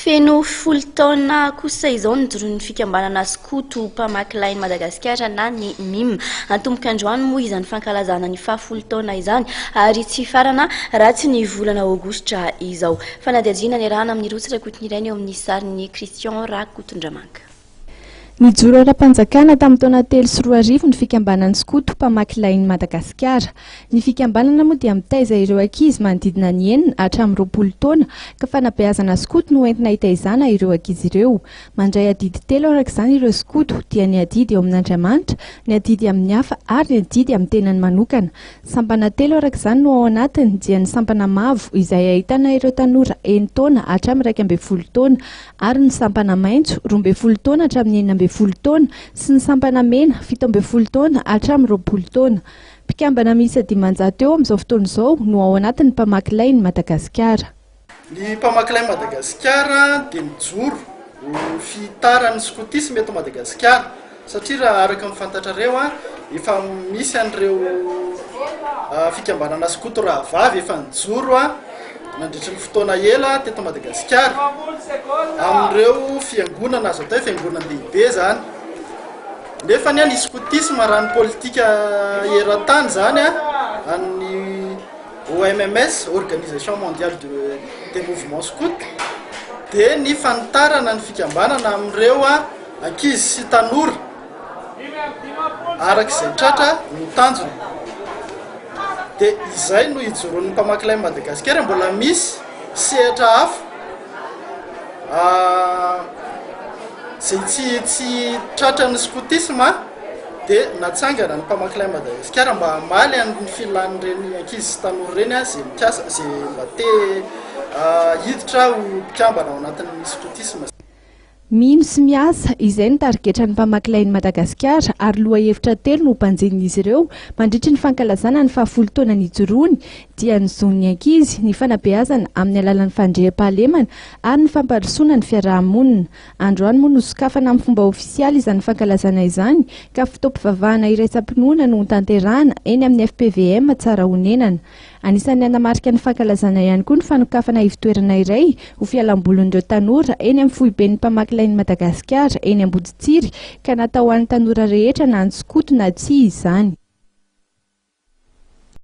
Feno folo taona kosa izao nijoroan'ny fikambanana skoto Mpamakilain'i Madagasikara na ny mim. Natomboka androany moa izany fankalazana ny faha folo taona izany ary tsy hifarana raha tsy ny volana Aogositra izao. Fanadihadiana ny rahana amin'ny rotsy rakotiny iray eo amin'ny sarin'ny Kristian raha kotondramanga. Nijoro ara-panjakana tamin'ny taona 3 ny fikambanan'ny skoto Mpamakilain'i Madagasikara. Ny fikambanana moa dia mitaiza ireo ankizy manodidina ny 9 hatramin'ny 20 taona ka fanabeazana skoto no entina hitaizana ireo ankizy ireo. Mandray adidy 3 arak'izany ireo skoto dia ny adidy eo amin'ny Andriamanitra, ny adidy amin'ny hafa ary ny adidy amin'ny tenany manokana. Sampana 3 arak'izany no ao anatiny dia ny sampana mavo izay ahitana ireo tanora 9 taona hatramin'ny 12 taona ary ny sampana maitso 12 taona hatramin'ny 12 taona sy ny sampana mena 17 taona hatramin'ny 20 taona. Mpikambana miisa 500 eo amin'izao fotoana izao no ao anatin'ny Mpamakilain'i Madagasikara. Ny Mpamakilain'i Madagasikara dia mijoro fitaran'ny skotisme eto Madagasikara satria raha araka mifantatrareo efa misy an'ireo fikambanana skoto raha vavy efa nijoro nandritra ny fotoana ela teto Madagasikara amin'ireo fiangonana azo atao fiangonan-dehibe zany. Nefa ny skotisme raha ny politika eran-tany zany amin'ny OMS, Organisation Mondiale des Mouvements Scout, dia ny fanitarana ny fikambanana amin'ireo ankizy sy tanora arak'izay tratra ny tanjona. Dia izay no hijoroan'ny Mpamakilain'i Madagasikara mbola misy sehatra hafa izay tsy tratran'ny skotisme dia natsangana ny Mpamakilain'i Madagasikara mba hamaly amin'ny filan'ireny ankizy sy tanora ireny izay mikasa izay mba te hiditra ho mpikambana ao anatin'ny skotisme. Mino sy miasa izay ny tarigetra ny Mpamakilain'i Madagasikara ary lohahevitra 3 no mpanjin'izy ireo mandritra ny fankalazana ny faha 10 taona nijoroany dia ny zon'ny ankizy, ny fanabeazana amin'ny alalan'ny fandriam-pahalemana ary ny famparisoana ny fiarahamonina. Androany moa nosokafana amin'ny fomba ofisialy izany fankalazana izany ka fitaom-pivavahana iraisam-pinoana no tanterahana eny amin'ny FPVM tsara honenana. Anisan'ny anamarika ny fankalazana ihany koa ny fanokafana ivitoerana iray ho fialambolin'ireo tanora eny amin'ny foiben'ny Mpamakilain'i Madagasikara eny Amboditsiry ka natao an'ny tanora rehetra na ny skoto na tsy izany.